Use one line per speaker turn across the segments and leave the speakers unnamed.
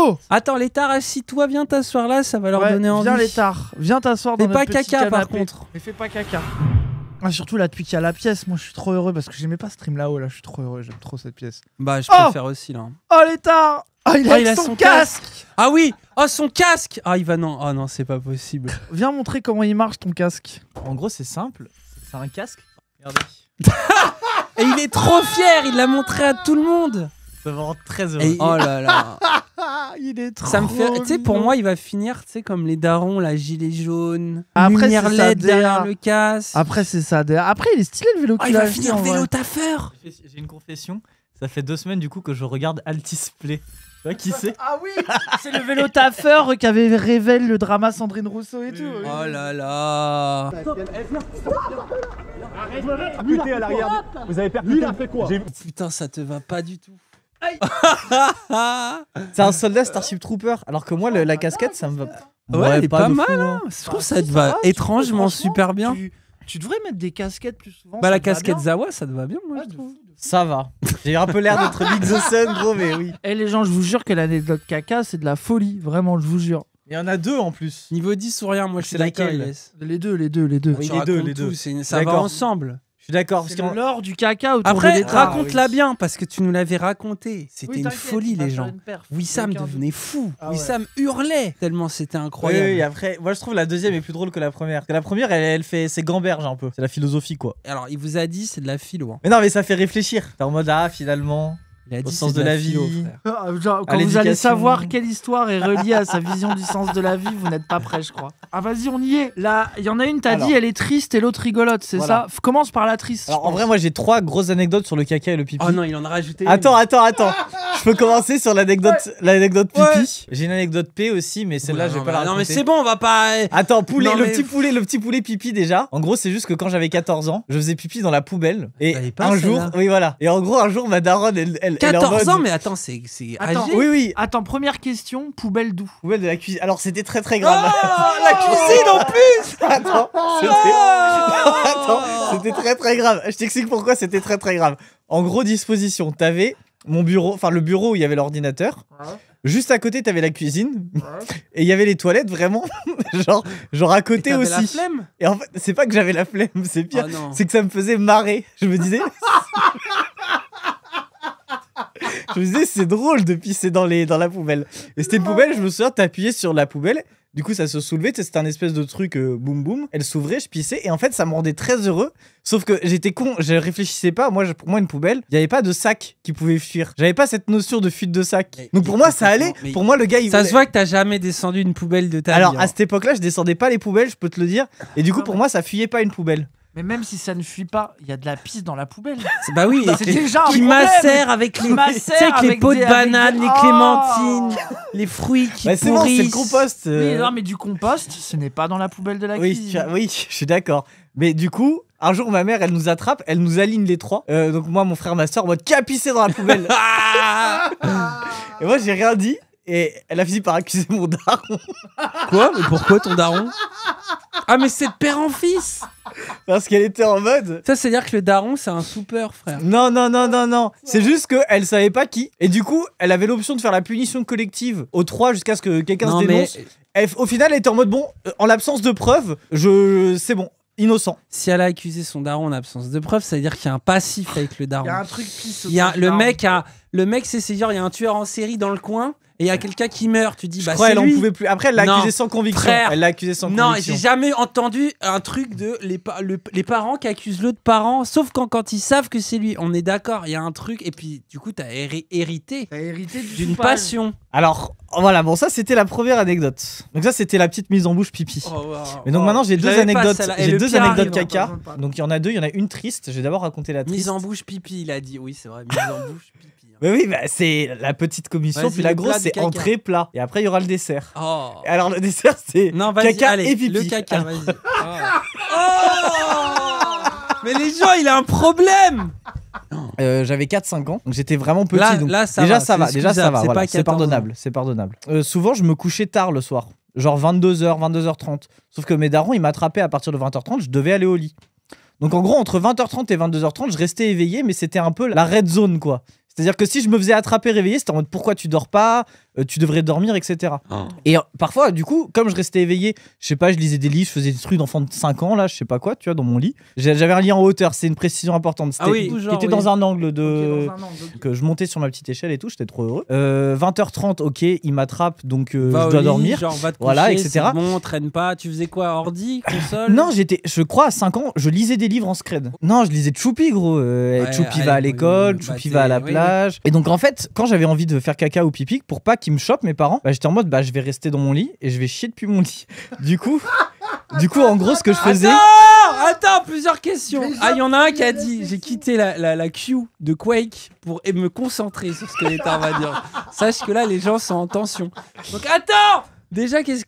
Oh.
Attends, Létard, assis-toi, viens t'asseoir là, ça va leur donner envie.
Viens Létard, viens t'asseoir dans
Fais
notre
pas
petit
caca par
canapé.
contre.
Mais fais pas caca. Ah, surtout là, depuis qu'il y a la pièce, moi je suis trop heureux parce que j'aimais pas Stream là-haut, là je suis trop heureux, j'aime trop cette pièce.
Bah, je préfère aussi là.
Oh Létard. Ah, il a son casque.
Ah oui. Oh, son casque. Ah, il va non. Oh non, c'est pas possible.
Viens montrer comment il marche ton casque.
En gros, c'est simple. C'est un casque. Regardez.
Et il est trop fier, il l'a montré à tout le monde.
Ça va rendre très heureux.
Et oh là là.
Il est trop
Ça me fait, tu sais, pour
mignon.
moi, il va finir, tu sais, comme les darons, la gilet jaune,
Après,
lumière
c'est sa
LED derrière
DA.
le casque.
Après c'est ça. Après il est stylé le vélo
Ah,
qu'il
il
a
va
acheté,
finir
en vrai.
vélo taffeur.
J'ai une confession. Ça fait 2 semaines du coup que je regarde Altis Play. Tu vois qui c'est?
Ah oui, c'est le vélo taffeur qu'avait révélé le drama Sandrine Rousseau et tout.
Oh là là.
Percuté à l'arrière. Vous avez percuté. Lui, il a fait quoi?
Putain, ça te va pas du tout.
C'est un soldat Starship Trooper. Alors que moi, la casquette, ça me va.
Ouais, elle est pas
de
mal,
fou,
hein.
hein.
Je trouve que ça te va étrangement super bien.
Tu devrais mettre des casquettes plus souvent.
Bah,
ça
la
te va
casquette
bien.
Zawa, ça te va bien, moi,
Ouais,
je
de
trouve.
fou, de fou.
Ça va. J'ai un peu l'air d'être Big the Sun, gros, mais oui.
Eh les gens, je vous jure que l'anecdote caca, c'est de la folie. Vraiment, je vous jure.
Il y en a 2 en plus.
Niveau 10 ou rien, moi, je suis
C'est
d'accord.
laquelle
Inès.
Les deux.
Oui,
Tu
les deux,
racontes
les deux.
tout, ça va
D'accord.
ensemble.
Je suis d'accord. Parce
C'est
qu'en-
l'or du caca autour de
Après,
l'État.
raconte-la bien, parce que tu nous l'avais raconté. C'était
Oui,
une
t'inquiète,
folie,
on va
les
faire
gens.
une perf.
Wissam
Aucun
devenait fou.
Ah ouais.
Wissam hurlait tellement c'était
Oui,
incroyable.
oui, après, moi je trouve la deuxième est plus drôle que la première. Parce que la première, elle fait ses gamberges un peu. C'est la philosophie, quoi.
Alors, il vous a dit, c'est de la philo. Hein.
Mais non, mais ça fait réfléchir. T'es en mode, ah, finalement,
Il a dit
au sens
c'est
de la
philo,
vie.
frère.
Ah, genre,
À
quand vous allez
l'éducation.
savoir quelle histoire est reliée à sa vision du sens de la vie, vous n'êtes pas prêt, je crois. Ah vas-y, on y est. Là, il y en a une, t'as
Alors.
dit, elle est triste et l'autre rigolote, c'est
Voilà.
ça? Commence par la triste.
Alors
je
en
pense.
vrai, moi j'ai 3 grosses anecdotes sur le caca et le pipi.
Oh non, il en a rajouté une.
Attends. Je peux commencer sur l'anecdote pipi.
Ouais.
J'ai une anecdote P aussi, mais celle-là,
Ouais,
je vais
non,
pas la
mais-
raconter.
Non, mais c'est bon, on va pas.
Attends, poulet,
Non,
le
mais-
petit poulet pipi déjà. En gros, c'est juste que quand j'avais 14 ans, je faisais pipi dans la poubelle. Et
Elle est pas,
un jour,
celle-là.
oui voilà. Et en gros, un jour, ma daronne, elle est en
14
mode-
ans, mais attends, c'est
Attends.
âgé.
Oui.
Attends, première question, poubelle d'où?
Poubelle de la cuisine. Alors c'était très très grave.
La cuisine en plus.
Attends, Attends, c'était très très grave. Je t'explique pourquoi c'était très très grave. En gros disposition, t'avais mon bureau, enfin le bureau où il y avait l'ordinateur. Juste à côté, t'avais la cuisine. Et il y avait les toilettes vraiment, genre à côté
T'avais
aussi.
la flemme.
Et en fait, c'est pas que j'avais la flemme, c'est pire.
Oh non.
C'est que ça me faisait marrer. Je me disais. Je me disais, c'est drôle de pisser dans la poubelle. Et c'était une poubelle, je me souviens, t'appuyais sur la poubelle. Du coup, ça se soulevait, tu sais, c'était un espèce de truc boum boum. Elle s'ouvrait, je pissais, et en fait, ça me rendait très heureux. Sauf que j'étais con, je réfléchissais pas. Pour moi, une poubelle, il y avait pas de sac qui pouvait fuir. J'avais pas cette notion de fuite de sac.
Mais-
Donc pour moi, ça allait.
mais-
Pour moi, le gars, il
Ça
voulait-
se voit que t'as jamais descendu une poubelle de ta
Alors,
vie.
à cette époque-là, je descendais pas les poubelles, je peux te le dire. Et du coup, pour moi, ça fuyait pas une poubelle.
Mais même si ça ne fuit pas, il y a de la pisse dans la poubelle.
Bah oui,
C'est déjà un
qui
problème.
macère avec les,
macère
tu sais, avec les
avec
pots de
des- avec
bananes,
des-
les
Oh.
clémentines, les fruits qui
Bah, c'est bon,
pourrissent.
c'est le compost.
Oui, non, mais du compost, ce n'est pas dans la poubelle de la
Oui,
cuisine.
oui, je suis d'accord. Mais du coup, un jour, ma mère, elle nous attrape, elle nous aligne les 3. Donc moi, mon frère, ma soeur, en mode qui a pissé dans la poubelle.
Ah
Et moi, j'ai rien dit. Et elle a fini par accuser mon daron.
Quoi? Mais pourquoi ton daron? Ah, mais c'est de père en fils.
Parce qu'elle était en mode.
Ça, c'est-à-dire que le daron, c'est un soupeur, frère.
Non. C'est juste qu'elle savait pas qui. Et du coup, elle avait l'option de faire la punition collective aux 3 jusqu'à ce que quelqu'un
Non,
se
mais
dénonce. Au final, elle était en mode bon, en l'absence de preuves, c'est bon, innocent.
si elle a accusé son daron en absence de preuve, ça veut dire qu'il y a un passif avec le daron.
Il y a un truc pisse.
Il y a le mec, c'est genre, il y a un tueur en série dans le coin et il y a quelqu'un qui meurt. Tu dis,
Je
bah
crois
c'est
elle en
lui.
pouvait plus. Après, elle l'a
Non,
accusé sans conviction.
frère.
Elle l'a accusé sans
Non,
conviction.
j'ai jamais entendu un truc de les parents qui accusent l'autre parent, sauf quand ils savent que c'est lui. On est d'accord, il y a un truc, et puis du coup, t'as hérité
T'as hérité
d'une passion.
Alors, voilà, bon, ça c'était la première anecdote. Donc, ça c'était la petite mise en bouche pipi. Mais donc maintenant j'ai
Je
deux
l'avais pas,
anecdotes.
celle-là. Et
J'ai
le
deux
pire
anecdotes
arrive,
caca.
hein, pardon.
Donc il y en a deux. Il y en a une triste. Je vais d'abord raconter la triste.
Mise en bouche pipi, il a dit. Oui, c'est vrai, mise en bouche pipi.
Mais oui, bah, c'est la petite commission.
Vas-y,
Puis la
le
grosse
plat du
c'est
caca.
entrée plat. Et après il y aura le dessert.
Oh.
Alors le dessert c'est
Non, vas-y,
caca
allez,
et pipi.
le caca,
Alors,
vas-y. Oh. Mais les gens, il a un problème.
J'avais 4-5 ans, donc j'étais vraiment petit.
Là-
donc
là, ça
déjà
va,
ça
c'est
va, déjà ça
excusable,
va.
c'est
Voilà,
pas
c'est
14
pardonnable, c'est pardonnable. Souvent je me couchais tard le soir, genre 22h, 22h30. Sauf que mes darons ils m'attrapaient à partir de 20h30, je devais aller au lit. Donc en gros entre 20h30 et 22h30 je restais éveillé, mais c'était un peu la red zone quoi. C'est-à-dire que si je me faisais attraper, réveiller, c'était en mode pourquoi tu dors pas, tu devrais dormir, etc. Et parfois, du coup, comme je restais éveillé, je sais pas, je lisais des livres, je faisais des trucs d'enfant de 5 ans, là, je sais pas quoi, tu vois, dans mon lit. J'avais un lit en hauteur, c'est une précision importante. C'était qui était dans un angle de. Que je montais sur ma petite échelle et tout, j'étais trop heureux. 20h30, ok, il m'attrape, donc je dois dormir.
Genre, va te coucher,
voilà, etc.
Bon, traîne pas. Tu faisais quoi, ordi, console?
Non, je crois, à 5 ans, je lisais des livres en scred. Non, je lisais Choupi, gros. Choupi va à l'école, Choupi va à la plage. Et donc, en fait, quand j'avais envie de faire caca ou pipi, pour pas qu'ils me chopent, mes parents, j'étais en mode, je vais rester dans mon lit et je vais chier depuis mon lit. Du coup, en gros, ce que je faisais.
Attends, plusieurs questions. Ah, il y en a un qui a dit j'ai quitté la queue de Quake pour me concentrer sur ce que l'État va dire. Sache que là, les gens sont en tension. Donc, attends! Déjà, qu'est-ce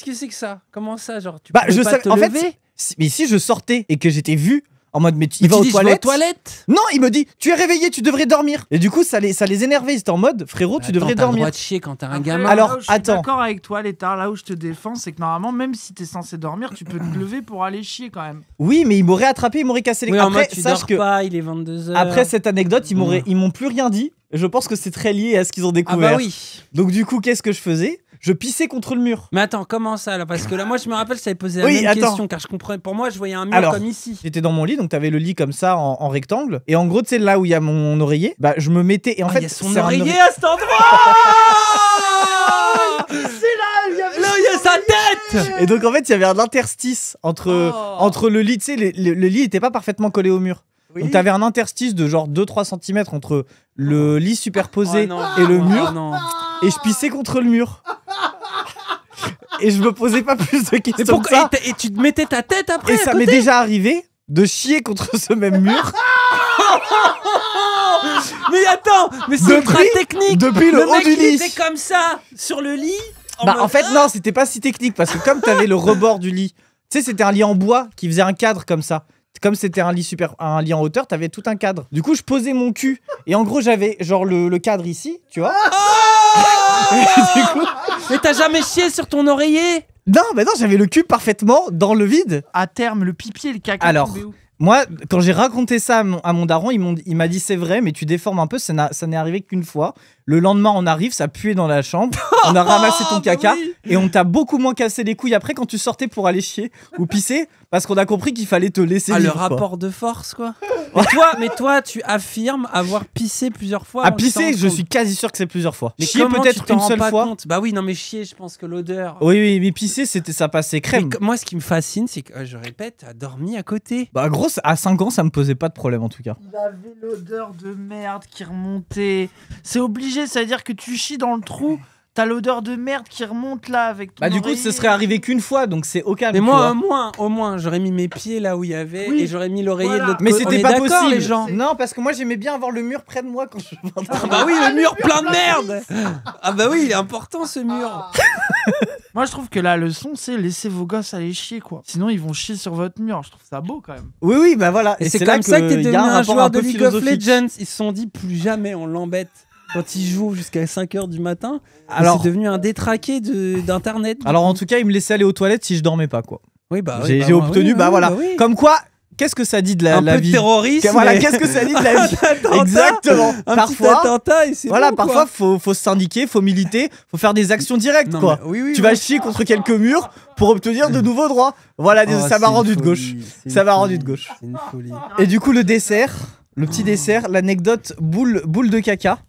que c'est que ça? Comment ça, genre, tu peux pas te lever?
Mais si je sortais et que j'étais vu en mode, mais
il
va aux
toilettes?
Non, il me dit, tu es réveillé, tu devrais dormir. Et du coup, ça les énervait. Ils étaient en mode, frérot, tu devrais dormir.
T'as le droit de chier quand t'as un gamin.
Alors,
je suis d'accord avec toi, l'État. Là où je te défends, c'est que normalement, même si t'es censé dormir, tu peux te lever pour aller chier quand même.
Oui, mais ils m'auraient attrapé, ils m'auraient cassé les
couilles. Après,
tu dors
pas, il est 22h.
Après cette anecdote, ils m'ont plus rien dit. Je pense que c'est très lié à ce qu'ils ont découvert.
Ah bah oui.
Donc du coup, qu'est-ce que je faisais? Je pissais contre le mur.
Mais attends, comment ça là? Parce que là, moi, je me rappelle, je t'avais posé la même question, car je comprenais. Pour moi, je voyais un mur comme ici.
J'étais dans mon lit, donc t'avais le lit comme ça en rectangle. Et en gros, tu sais, là où il y a mon oreiller, je me mettais. Et en fait,
il y a son oreiller à cet endroit. C'est là où il y a sa tête.
Et donc en fait, il y avait un interstice entre le lit. Tu sais, le lit était pas parfaitement collé au mur. Oui. Donc t'avais un interstice de genre 2-3 cm entre le lit superposé et le mur. Et je pissais contre le mur. Et je me posais pas plus de questions que ça.
Et tu te mettais ta tête après?
Et ça m'est déjà arrivé de chier contre ce même mur.
Mais attends, mais c'est ultra technique.
Depuis le haut du lit.
Il était comme ça sur le lit.
En fait non, c'était pas si technique parce que comme t'avais le rebord du lit, tu sais, c'était un lit en bois qui faisait un cadre comme ça. Comme c'était un lit en hauteur, t'avais tout un cadre. Du coup, je posais mon cul et en gros, j'avais genre le cadre ici, tu vois.
Du coup... Mais t'as jamais chié sur ton oreiller?
Non, j'avais le cul parfaitement dans le vide.
À terme, le pipi et le caca.
Alors, moi, quand j'ai raconté ça à mon daron, il m'a dit c'est vrai, mais tu déformes un peu, ça n'est arrivé qu'une fois. Le lendemain, on arrive, ça puait dans la chambre, on a ramassé ton caca et on t'a beaucoup moins cassé les couilles après quand tu sortais pour aller chier ou pisser parce qu'on a compris qu'il fallait te laisser vivre.
Le rapport de force, quoi. mais toi, tu affirmes avoir pissé plusieurs fois.
À pisser, je suis quasi sûr que c'est plusieurs fois.
Mais
chier peut-être une seule fois.
Compte bah oui, non, mais chier, je pense que l'odeur.
Oui, mais pisser, ça passait crème.
Mais moi, ce qui me fascine, c'est que, je répète, t'as dormi à côté.
Gros, à 5 ans, ça me posait pas de problème en tout cas.
Il avait l'odeur de merde qui remontait. C'est obligé, ça veut dire que tu chies dans le trou. T'as l'odeur de merde qui remonte là avec ton
du coup, ce serait arrivé qu'une fois, donc c'est au calme.
Mais moi, au moins, j'aurais mis mes pieds là où il y avait et j'aurais mis l'oreiller de l'autre côté.
Mais c'était pas possible,
les gens.
Non, parce que moi, j'aimais bien avoir le mur près de moi quand je.
Bah oui, le mur plein de merde. Ah bah oui, il est important ce mur.
Moi, je trouve que la leçon, c'est laisser vos gosses aller chier, quoi. Sinon, ils vont chier sur votre mur. Je trouve ça beau quand même.
Oui, voilà.
Et c'est comme ça que t'es devenu un joueur de League of Legends. Ils se sont dit plus jamais on l'embête. Quand il joue jusqu'à 5h du matin, c'est devenu un détraqué d'internet.
Alors en tout cas, il me laissait aller aux toilettes si je dormais pas, quoi.
Oui,
j'ai obtenu, voilà. Comme quoi, qu'est-ce que ça dit de la vie?
Terrorisme.
Voilà, qu'est-ce que ça dit de la vie? Exactement.
Parfois, attentat et c'est
voilà,
bon,
parfois faut se syndiquer, faut militer, faut faire des actions directes, quoi. Tu vas chier contre quelques murs pour obtenir de nouveaux droits. Voilà, ça m'a rendu de gauche. Ça m'a rendu de gauche.
C'est une folie.
Et du coup, le dessert, le petit dessert, l'anecdote boule de caca.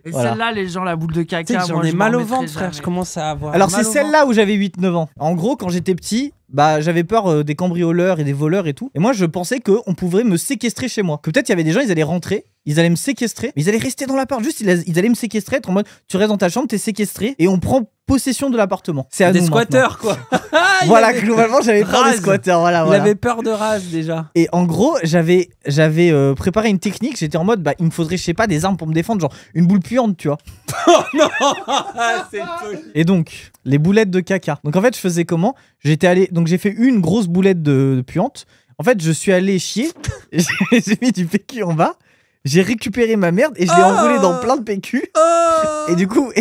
Et celle-là, les gens, la boule de caca,
j'en ai mal au ventre, frère. Je commence à avoir.
Alors, c'est celle-là où j'avais 8-9 ans. En gros, quand j'étais petit, j'avais peur des cambrioleurs et des voleurs et tout. Et moi, je pensais qu'on pouvait me séquestrer chez moi. Que peut-être il y avait des gens, ils allaient rentrer, ils allaient me séquestrer, mais ils allaient rester dans l'appart. Juste, ils allaient me séquestrer, être en mode, tu restes dans ta chambre, t'es séquestré et on prend possession de l'appartement. C'est à
des
nous
squatteurs, quoi.
Voilà, globalement, j'avais peur des squatteurs. Voilà.
Il avait peur de rage déjà.
Et en gros, j'avais préparé une technique. J'étais en mode, il me faudrait, je sais pas, des armes pour me défendre, genre une boule puante, tu vois.
Oh non, c'est folie.
Et donc, les boulettes de caca. Donc en fait, je faisais comment? Donc j'ai fait une grosse boulette de puante. En fait, je suis allé chier. J'ai mis du PQ en bas. j'ai récupéré ma merde et je l'ai enroulée dans plein de PQ. Et du coup,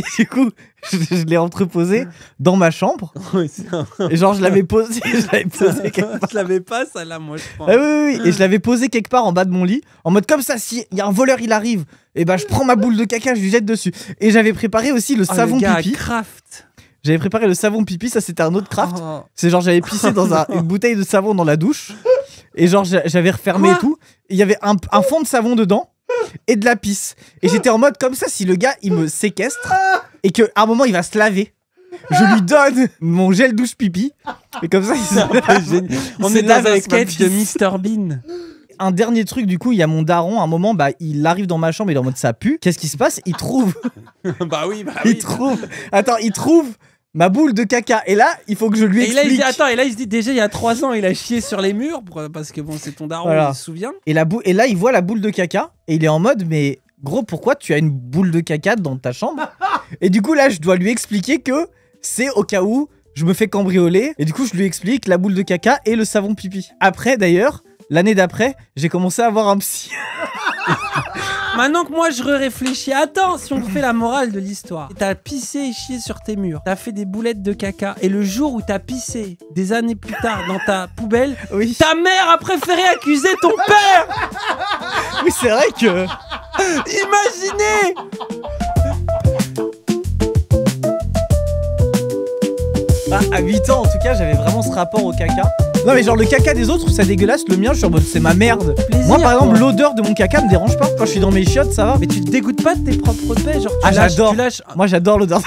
je l'ai entreposée dans ma chambre.
Ouais,
Et genre, je l'avais posée quelque part.
Je l'avais pas, ça là, moi, je crois.
Ah oui. Et je l'avais posée quelque part en bas de mon lit. En mode comme ça, si y a un voleur, il arrive, et bah je prends ma boule de caca, je lui jette dessus. Et j'avais préparé aussi le savon
le gars
pipi.
Craft.
J'avais préparé le savon pipi, ça c'était un autre craft.
Oh.
C'est genre, j'avais pissé dans une bouteille de savon dans la douche. Et genre, j'avais refermé
Quoi
et tout. Il y avait un fond de savon dedans. Et de la pisse. Et j'étais en mode comme ça, si le gars il me séquestre et qu'à un moment il va se laver, je lui donne mon gel douche pipi. Et comme ça,
On est dans un sketch de Mr Bean.
Un dernier truc, du coup, il y a mon daron. À un moment, bah, il arrive dans ma chambre, il est en mode ça pue. Qu'est-ce qui se passe? Il trouve. Il trouve ma boule de caca. Et là, il faut que je lui explique.
Et là, il se dit déjà, il y a 3 ans, il a chié sur les murs parce que bon, c'est ton daron,
Voilà.
il se souvient.
Et là, il voit la boule de caca et il est en mode, mais gros, pourquoi tu as une boule de caca dans ta chambre? Et du coup, là, je dois lui expliquer que c'est au cas où je me fais cambrioler. Et du coup, je lui explique la boule de caca et le savon pipi. Après, d'ailleurs, l'année d'après, j'ai commencé à avoir un psy.
Maintenant que moi je réfléchis, attends, si on fait la morale de l'histoire. T'as pissé et chié sur tes murs, t'as fait des boulettes de caca, et le jour où t'as pissé, des années plus tard, dans ta poubelle,
Oui.
ta mère a préféré accuser ton père.
Oui, c'est vrai que...
Imaginez.
Ah, à 8 ans, en tout cas, j'avais vraiment ce rapport au caca. Non, mais genre, le caca des autres, je trouve ça dégueulasse. Le mien, je suis en mode, c'est ma merde.
Plaisir,
Moi, par exemple,
quoi.
l'odeur de mon caca me dérange pas. Quand je suis dans mes chiottes, ça va.
Mais tu te dégoûtes pas de tes propres paix, genre
J'adore. Moi, j'adore l'odeur.